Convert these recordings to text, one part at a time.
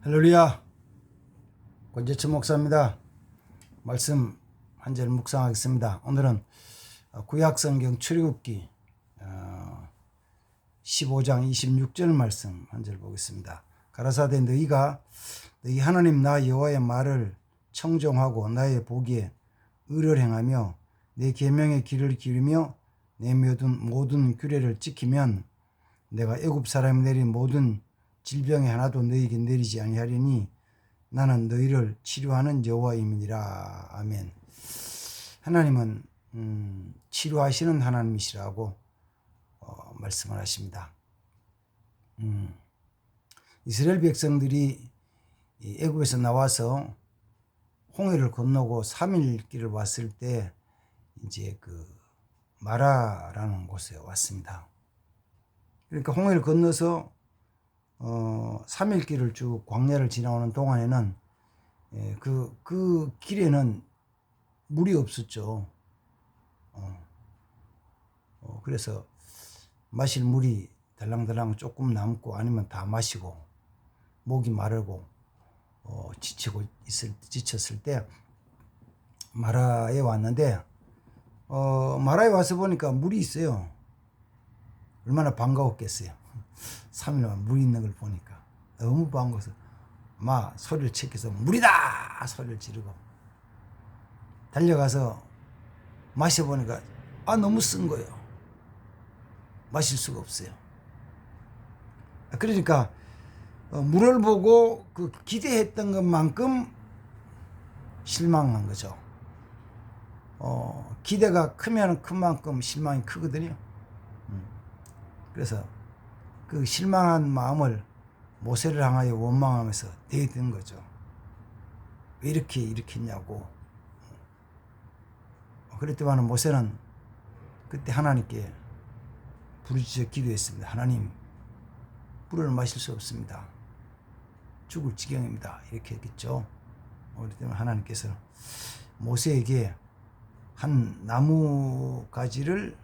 할렐루야. 권재천 목사입니다. 말씀 한 절 묵상하겠습니다. 오늘은 구약성경 출애굽기 15장 26절 말씀 한 절 보겠습니다. 가라사대 너희 하나님 나 여호와의 말을 청종하고 나의 보기에 의를 행하며 내 계명의 길을 기르며 내 모든 규례를 지키면 내가 애굽 사람이 내린 모든 질병이 하나도 너희에게 내리지 아니하리니 나는 너희를 치료하는 여호와임이니라. 아멘. 하나님은 치료하시는 하나님이시라고 말씀을 하십니다. 이스라엘 백성들이 애굽에서 나와서 홍해를 건너고 3일 길을 왔을 때 이제 그 마라라는 곳에 왔습니다. 그러니까 홍해를 건너서 3일 길을 쭉 광야를 지나오는 동안에는 그 길에는 물이 없었죠. 그래서 마실 물이 달랑달랑 조금 남고 아니면 다 마시고 목이 마르고 지쳤을 때 마라에 왔는데 마라에 와서 보니까 물이 있어요. 얼마나 반가웠겠어요. 3일 동안 물이 있는 걸 보니까 너무 반가워서 막 소리를 치켜서 물이다 소리를 지르고 달려가서 마셔보니까 너무 쓴 거예요. 마실 수가 없어요. 그러니까 물을 보고 그 기대했던 것만큼 실망한 거죠. 기대가 크면 큰 만큼 실망이 크거든요. 그래서 그 실망한 마음을 모세를 향하여 원망하면서 대든 거죠. 왜 이렇게 했냐고. 그랬더니 모세는 그때 하나님께 부르짖어 기도했습니다. 하나님, 물을 마실 수 없습니다. 죽을 지경입니다. 이렇게 했겠죠. 그랬더니 하나님께서 모세에게 한 나무 가지를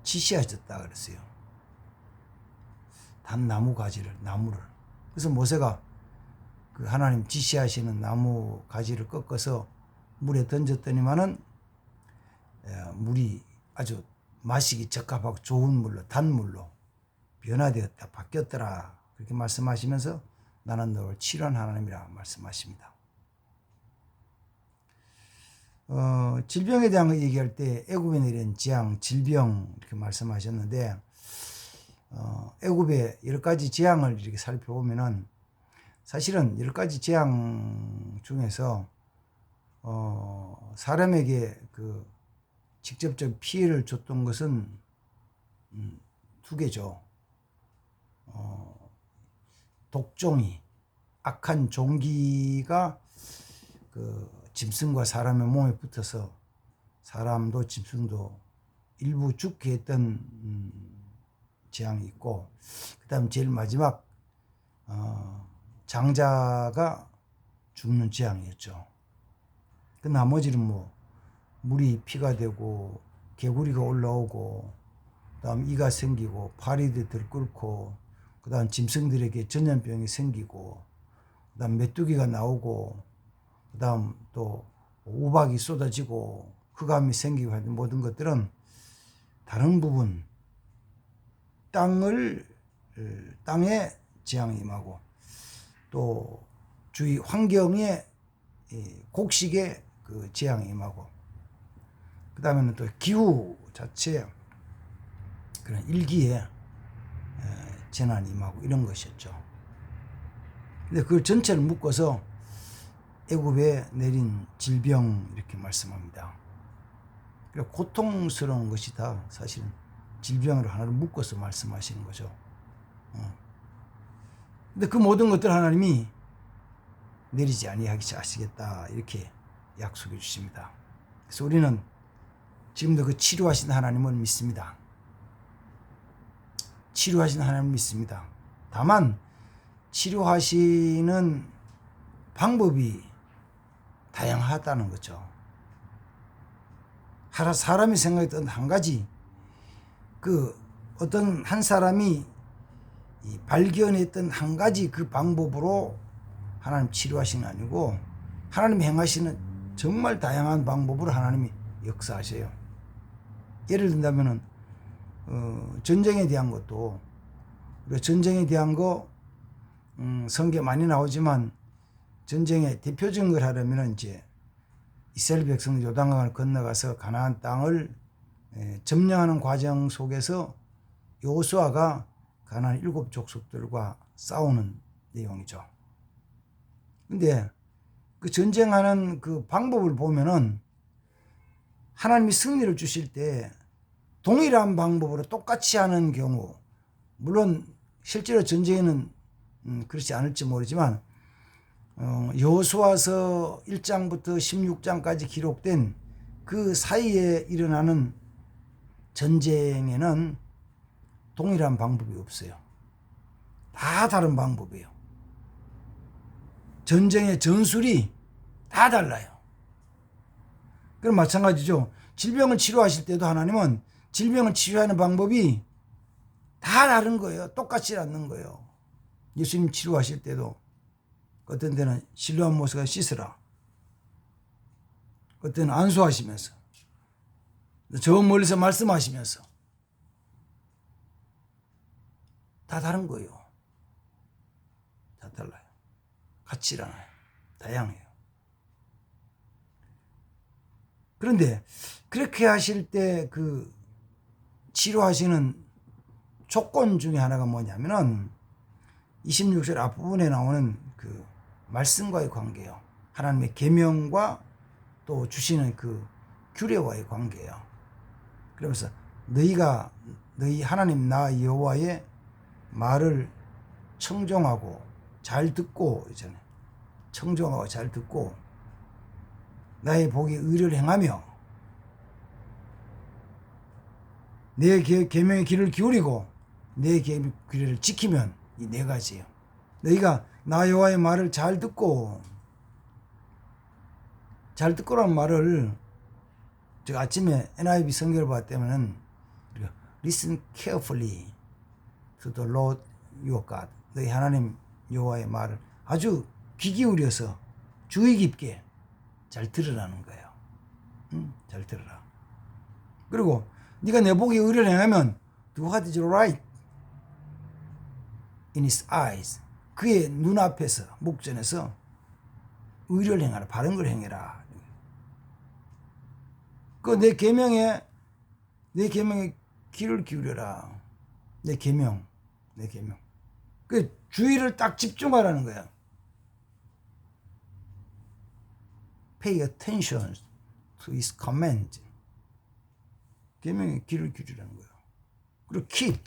지시하셨다 그랬어요. 단 나무 가지를, 나무를. 그래서 모세가 그 하나님 지시하시는 나무 가지를 꺾어서 물에 던졌더니만은 물이 아주 마시기 적합하고 좋은 물로, 단물로 변화되었다, 바뀌었더라. 그렇게 말씀하시면서 나는 너를 치료한 하나님이라 말씀하십니다. 질병에 대한 얘기할 때 애굽에 내린 재앙, 질병 이렇게 말씀하셨는데 애굽의 여러 가지 재앙을 이렇게 살펴보면은 사실은 여러 가지 재앙 중에서 사람에게 그 직접적 피해를 줬던 것은 두 개죠. 독종이, 악한 종기가 그 짐승과 사람의 몸에 붙어서 사람도 짐승도 일부 죽게 했던 재앙이 있고, 그 다음 제일 마지막 장자가 죽는 재앙이었죠. 그 나머지는 뭐 물이 피가 되고 개구리가 올라오고 그 다음 이가 생기고 파리들 들끓고 그 다음 짐승들에게 전염병이 생기고 그 다음 메뚜기가 나오고 그 다음 또 우박이 쏟아지고 흑암이 생기고 하는 모든 것들은 다른 부분 땅에 재앙이 임하고 또 주위 환경에 곡식에 그 재앙이 임하고 그 다음에는 또 기후 자체 그런 일기에 재난이 임하고 이런 것이었죠. 근데 그걸 전체를 묶어서 애굽에 내린 질병 이렇게 말씀합니다. 그리고 고통스러운 것이 다 사실은 질병으로 하나를 묶어서 말씀하시는 거죠. 근데 그 모든 것들 하나님이 내리지 아니하시겠다 이렇게 약속해 주십니다. 그래서 우리는 지금도 그 치료하신 하나님을 믿습니다. 치료하신 하나님을 믿습니다. 다만 치료하시는 방법이 다양하다는 거죠. 사람이 생각했던 한 가지, 그 어떤 한 사람이 이 발견했던 한 가지 그 방법으로 하나님 치료하시는 아니고 하나님이 행하시는 정말 다양한 방법으로 하나님이 역사하셔요. 예를 든다면은 전쟁에 대한 것도 우리가 전쟁에 대한 거 성경에 많이 나오지만 전쟁의 대표적인 걸 하려면 이제 이스라엘 백성 요단강을 건너가서 가나안 땅을 점령하는 과정 속에서 여호수아가 가나안 7 족속들과 싸우는 내용이죠. 근데 그 전쟁하는 그 방법을 보면은 하나님이 승리를 주실 때 동일한 방법으로 똑같이 하는 경우, 물론 실제로 전쟁에는 그렇지 않을지 모르지만 여호수아서 1장부터 16장까지 기록된 그 사이에 일어나는 전쟁에는 동일한 방법이 없어요. 다 다른 방법이에요. 전쟁의 전술이 다 달라요. 그럼 마찬가지죠. 질병을 치료하실 때도 하나님은 질병을 치료하는 방법이 다 다른 거예요. 똑같지 않는 거예요. 예수님 치료하실 때도 어떤 데는 실로암 못을 씻으라, 어떤 데는 안수하시면서, 저 멀리서 말씀하시면서 다 다른 거예요. 다 달라요. 같지 않아요. 다양해요. 그런데 그렇게 하실 때 그 치료하시는 조건 중에 하나가 뭐냐면은 26절 앞부분에 나오는 그 말씀과의 관계예요. 하나님의 계명과 또 주시는 그 규례와의 관계예요. 그러면서 너희 하나님 나 여호와의 말을 청종하고 잘 듣고, 이전에 청종하고 잘 듣고 나의 복에 의를 행하며 내 계명의 길을 기울이고 내 규례를 지키면 이 네 가지예요. 너희가 나 여호와의 말을 잘 듣고라는 말을 제가 아침에 NIV 성경을 봤다면은 listen carefully to the Lord your God. 너희 하나님 여호와의 말을 아주 귀 기울여서 주의 깊게 잘 들으라는 거예요. 잘 들으라. 그리고 네가 내 복에 의를 행하면 do what is right in his eyes. 그의 눈앞에서, 목전에서 의를 행하라. 바른 걸 행해라. 그 내 계명에 귀를 기울여라. 내 계명. 그 주의를 딱 집중하라는 거야. Pay attention to his command. 계명에 귀를 기울이라는 거야. 그리고 keep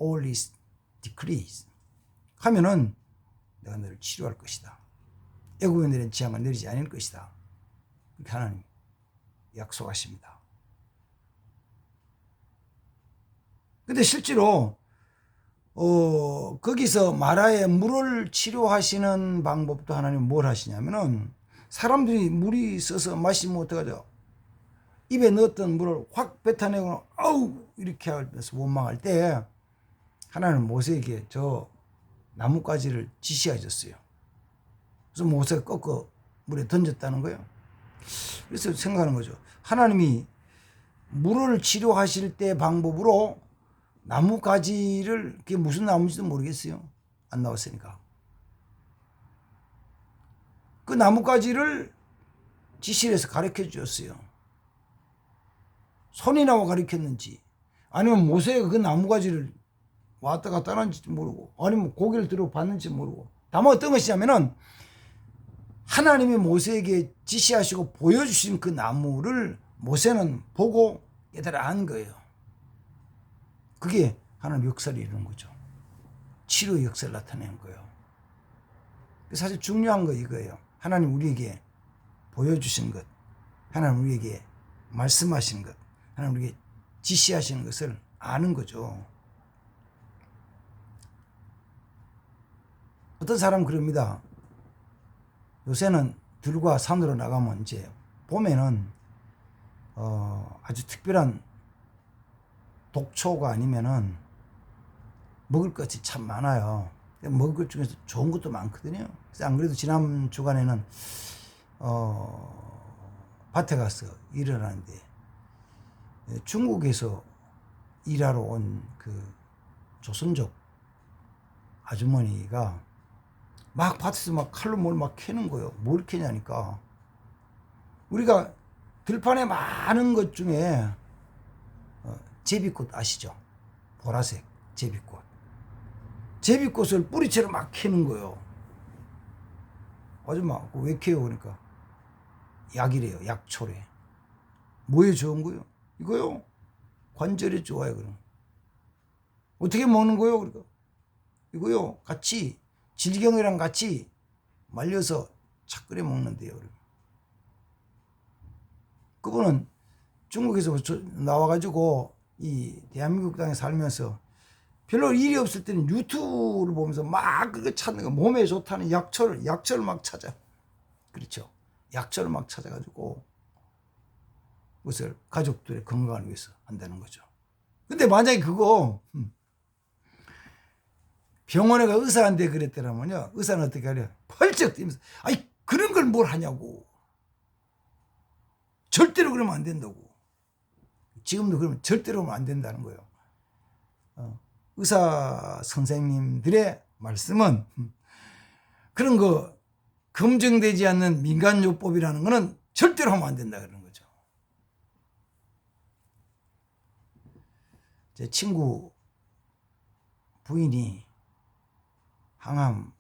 all his decrees. 하면은 내가 너를 치료할 것이다. 애굽에 내린 재앙을 내리지 않을 것이다. 그렇게 하나님 약속하십니다. 근데 실제로 거기서 마라의 물을 치료하시는 방법도 하나님 뭘 하시냐면은 사람들이 물이 있어서 마시면 어떡하죠? 입에 넣었던 물을 확 뱉어내고 아우 이렇게 하면서 원망할 때 하나님은 모세에게 저 나뭇가지를 지시하셨어요. 그래서 모세가 꺾어 물에 던졌다는 거예요. 그래서 생각하는 거죠. 하나님이 물을 치료하실 때 방법으로 나뭇가지를, 그게 무슨 나무인지도 모르겠어요. 안 나왔으니까. 그 나뭇가지를 지시를 해서 가르쳐 주셨어요. 손이 나와 가르쳤는지, 아니면 모세가 그 나뭇가지를 왔다 갔다 하는지 모르고, 아니면 고개를 들어 봤는지 모르고. 다만 어떤 것이냐면은 하나님이 모세에게 지시하시고 보여주신 그 나무를 모세는 보고 깨달아 안 거예요. 그게 하나님 역사를 이루는 거죠. 치료의 역사를 나타내는 거예요. 사실 중요한 거 이거예요. 하나님 우리에게 보여주신 것, 하나님 우리에게 말씀하신 것, 하나님 우리에게 지시하시는 것을 아는 거죠. 어떤 사람은 그럽니다. 요새는 들과 산으로 나가면 이제 봄에는 아주 특별한 독초가 아니면은 먹을 것이 참 많아요. 먹을 것 중에서 좋은 것도 많거든요. 그래서 안 그래도 지난 주간에는 밭에 가서 일을 하는데 중국에서 일하러 온 그 조선족 아주머니가 막 밭에서 막 칼로 뭘 막 캐는 거예요. 뭘 캐냐니까 우리가 들판에 많은 것 중에 제비꽃 아시죠? 보라색 제비꽃. 제비꽃을 뿌리채로 막 캐는 거예요. 아줌마 왜 캐요? 그러니까 약이래요. 약초래. 뭐에 좋은 거예요? 이거요. 관절에 좋아요. 그럼 어떻게 먹는 거예요? 그러니까 이거요. 같이 질경이랑 같이 말려서 착 끓여 먹는데요. 그분은 중국에서 나와가지고 이 대한민국 땅에 살면서 별로 일이 없을 때는 유튜브를 보면서 막 그거 찾는 거, 몸에 좋다는 약초를 막 찾아. 그렇죠. 약초를 막 찾아가지고 그것을 가족들의 건강을 위해서 한다는 거죠. 근데 만약에 그거 병원에 가 의사한테 그랬더라면요. 의사는 어떻게 하냐. 펄쩍 뛰면서 아니 그런 걸 뭘 하냐고. 절대로 그러면 안 된다고. 지금도 그러면 절대로 하면 안 된다는 거예요. 의사 선생님들의 말씀은 그런 거 검증되지 않는 민간요법이라는 거는 절대로 하면 안 된다 그러는 거죠. 제 친구 부인이 항암,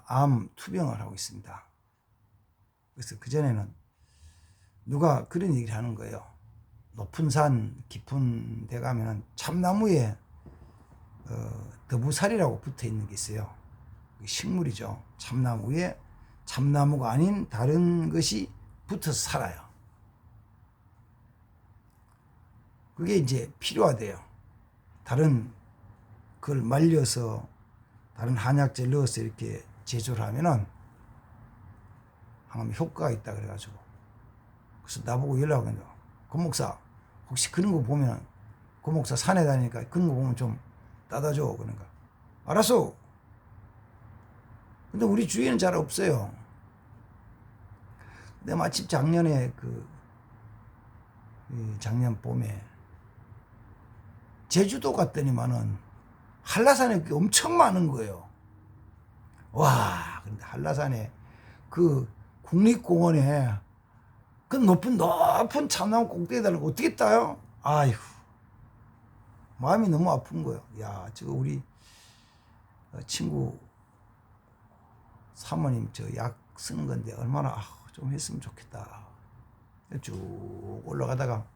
암 투병을 하고 있습니다. 그래서 그전에는 누가 그런 얘기를 하는 거예요. 높은 산, 깊은 데 가면은 참나무에 더부살이라고 붙어 있는 게 있어요. 식물이죠. 참나무에 참나무가 아닌 다른 것이 붙어서 살아요. 그게 이제 필요하대요. 다른 그걸 말려서 다른 한약재 넣어서 이렇게 제조를 하면은 항암 효과가 있다 그래가지고 그래서 나보고 연락을 해요. 권 목사 혹시 그런 거 보면 권 목사 산에 다니니까 그런 거 보면 좀 따다줘. 그러니까 알았어. 근데 우리 주위에는 잘 없어요. 근데 마침 작년에 작년 봄에 제주도 갔더니만은 한라산에 엄청 많은 거예요. 와, 근데 한라산에 그 국립공원에 그 높은 참나무 꼭대기에 달라고 어떻게 따요? 아이고, 마음이 너무 아픈 거예요. 야, 저거 우리 친구 사모님 저 약 쓰는 건데 얼마나 좀 했으면 좋겠다. 쭉 올라가다가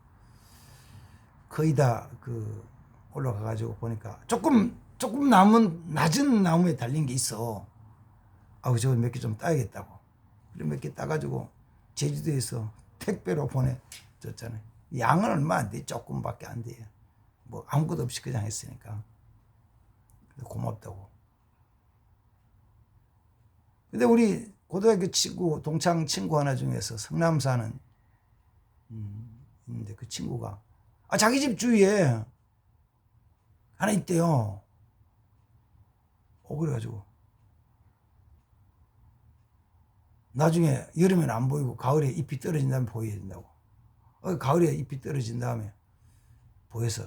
거의 다 올라가가지고 보니까 조금 낮은 나무에 달린 게 있어. 저거 몇 개 좀 따야겠다고. 그래 몇 개 따가지고 제주도에서 택배로 보내줬잖아요. 양은 얼마 안 돼. 조금밖에 안 돼요. 뭐 아무것도 없이 그냥 했으니까. 고맙다고. 근데 우리 고등학교 친구, 동창 친구 하나 중에서 성남 사는 있는데 그 친구가 자기 집 주위에 하나 있대요. 그래가지고 나중에 여름에는 안 보이고 가을에 잎이 떨어진 다음에 보여야 된다고. 가을에 잎이 떨어진 다음에 보여서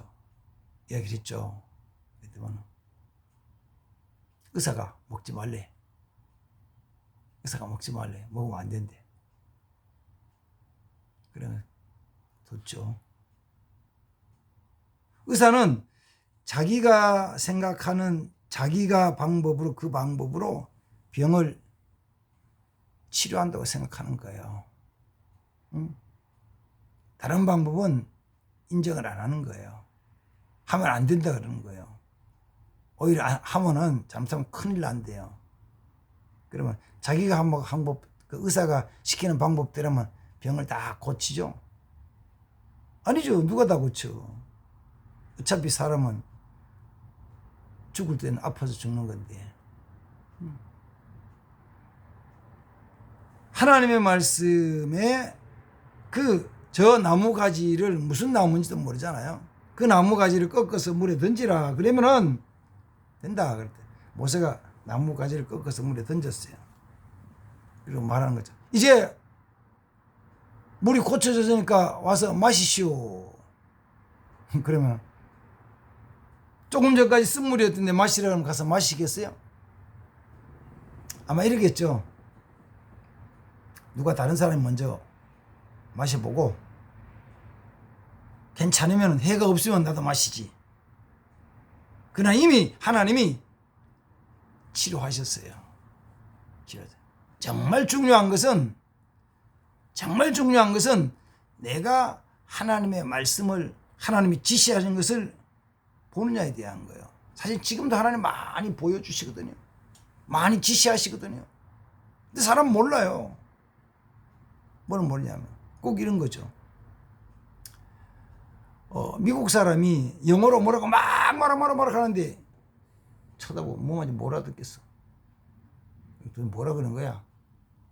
이야기를 했죠. 그랬더니 의사가 먹지 말래. 의사가 먹지 말래. 먹으면 안 된대. 그러면 뒀죠. 의사는 자기가 생각하는 자기가 그 방법으로 병을 치료한다고 생각하는 거예요. 응? 다른 방법은 인정을 안 하는 거예요. 하면 안 된다 그러는 거예요. 오히려 하면은 잘못하면 큰일 난대요. 그러면 자기가 한 방법, 그 의사가 시키는 방법대로면 병을 다 고치죠? 아니죠. 누가 다 고쳐. 어차피 사람은 죽을 때는 아파서 죽는 건데. 하나님의 말씀에 저 나무 가지를 무슨 나무인지도 모르잖아요. 그 나무 가지를 꺾어서 물에 던지라. 그러면은 된다. 그랬더니 모세가 나무 가지를 꺾어서 물에 던졌어요. 그리고 말하는 거죠. 이제 물이 고쳐졌으니까 와서 마시시오. 그러면 조금 전까지 쓴물이었던데 마시라고 하면 가서 마시겠어요? 아마 이러겠죠. 누가 다른 사람이 먼저 마셔보고 괜찮으면 해가 없으면 나도 마시지. 그러나 이미 하나님이 치료하셨어요. 정말 중요한 것은 내가 하나님의 말씀을 하나님이 지시하신 것을 보느냐에 대한 거예요. 사실 지금도 하나님 많이 보여주시거든요. 많이 지시하시거든요. 근데 사람은 몰라요. 뭐는 모르냐면 꼭 이런 거죠. 미국 사람이 영어로 뭐라고 막 말아 하는데 쳐다보고 뭐만지 못 알아듣겠어. 뭐라 그러는 거야?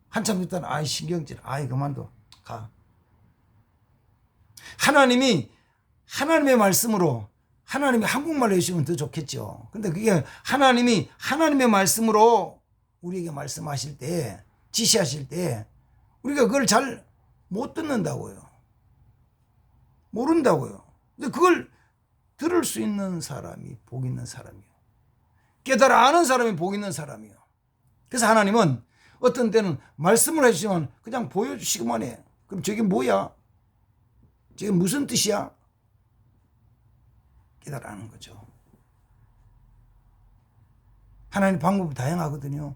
한참 듣다가 아이 신경질, 아이 그만둬, 가. 하나님이 하나님의 말씀으로 하나님이 한국말로 해주시면 더 좋겠죠. 근데 그게 하나님이 하나님의 말씀으로 우리에게 말씀하실 때, 지시하실 때 우리가 그걸 잘 못 듣는다고요. 모른다고요. 근데 그걸 들을 수 있는 사람이 복 있는 사람이요. 깨달아 아는 사람이 복 있는 사람이요. 그래서 하나님은 어떤 때는 말씀을 해주시면 그냥 보여주시기만 해. 그럼 저게 뭐야? 저게 무슨 뜻이야? 깨달아 아는 거죠. 하나님 방법이 다양하거든요.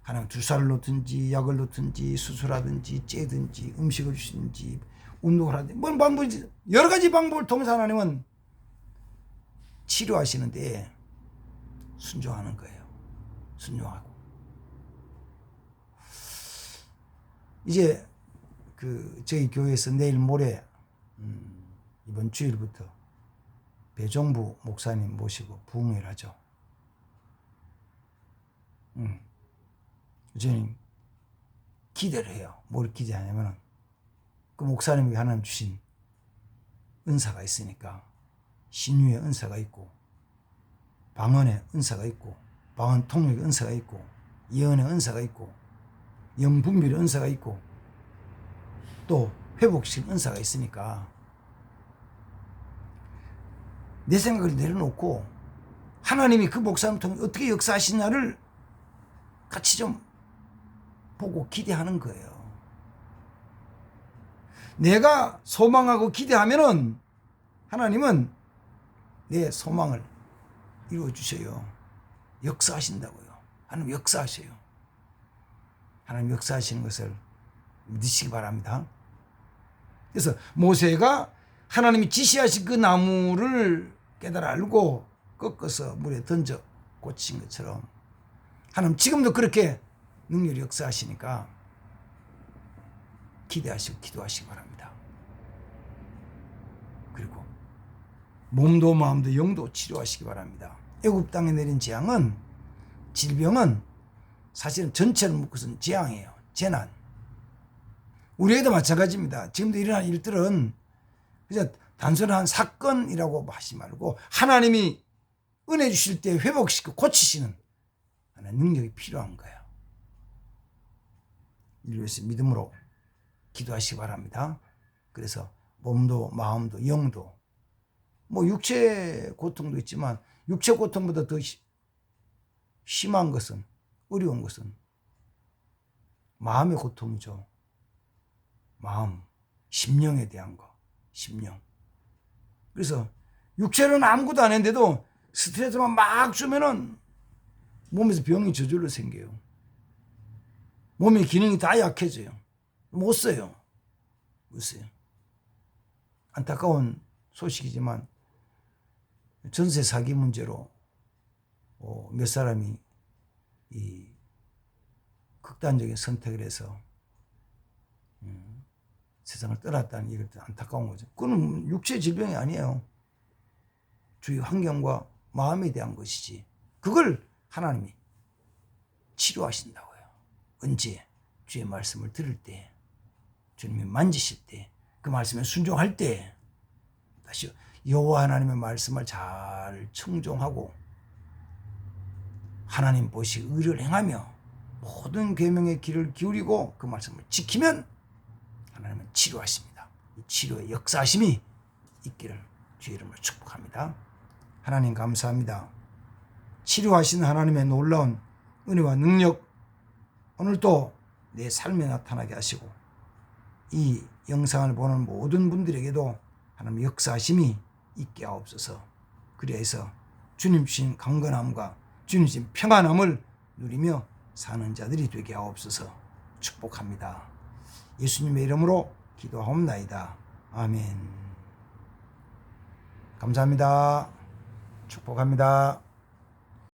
하나님 주사를 놓든지 약을 놓든지 수술하든지 째든지 음식을 주시든지 운동을 하든지 뭔 방법이지, 여러 가지 방법을 통해서 하나님은 치료하시는데 순종하는 거예요. 순종하고. 이제 저희 교회에서 내일 모레 이번 주일부터 배종부 목사님 모시고 부흥회를 하죠. 저는 기대를 해요. 뭘 기대하냐면 그 목사님에게 하나님 주신 은사가 있으니까, 신유의 은사가 있고 방언의 은사가 있고 방언 통역의 은사가 있고 예언의 은사가 있고 영분별의 은사가 있고 또 회복식 은사가 있으니까 내 생각을 내려놓고 하나님이 그 목사님 통해 어떻게 역사하시냐를 같이 좀 보고 기대하는 거예요. 내가 소망하고 기대하면은 하나님은 내 소망을 이루어 주셔요. 역사하신다고요. 하나님 역사하셔요. 하나님 역사하시는 것을 믿으시기 바랍니다. 그래서 모세가 하나님이 지시하신 그 나무를 깨달아 알고 꺾어서 물에 던져 고친 것처럼 하나님 지금도 그렇게 능력이 역사하시니까 기대하시고 기도하시기 바랍니다. 그리고 몸도 마음도 영도 치료하시기 바랍니다. 애굽 땅에 내린 재앙은, 질병은 사실은 전체를 묶어서는 재앙이에요. 재난. 우리에게도 마찬가지입니다. 지금도 일어난 일들은 그냥 단순한 사건이라고 하지 말고 하나님이 은혜 주실 때 회복시키고 고치시는 능력이 필요한 거예요. 인류에서 믿음으로 기도하시기 바랍니다. 그래서 몸도 마음도 영도, 뭐 육체 고통도 있지만 육체 고통보다 더 심한 것은, 어려운 것은 마음의 고통이죠. 마음, 심령에 대한 거, 심령. 그래서 육체는 아무것도 안 했는데도 스트레스만 막 주면은 몸에서 병이 저절로 생겨요. 몸의 기능이 다 약해져요. 못 써요. 못 써요. 안타까운 소식이지만 전세 사기 문제로 몇 사람이 이 극단적인 선택을 해서 세상을 떠났다는 이것도 안타까운 거죠. 그건 육체 질병이 아니에요. 주위 환경과 마음에 대한 것이지. 그걸 하나님이 치료하신다고요. 언제? 주의 말씀을 들을 때, 주님이 만지실 때, 그 말씀에 순종할 때, 다시 여호와 하나님의 말씀을 잘 청종하고 하나님 보시 의를 행하며 모든 계명의 귀를 기울이고 그 말씀을 지키면 하나님은 치료하십니다. 이 치료의 역사하심이 있기를 주의 이름으로 축복합니다. 하나님 감사합니다. 치료하신 하나님의 놀라운 은혜와 능력 오늘도 내 삶에 나타나게 하시고 이 영상을 보는 모든 분들에게도 하나님의 역사하심이 있게 하옵소서. 그리해서 주님 주신 강건함과 주님 주신 평안함을 누리며 사는 자들이 되게 하옵소서. 축복합니다. 예수님의 이름으로 기도하옵나이다. 아멘. 감사합니다. 축복합니다.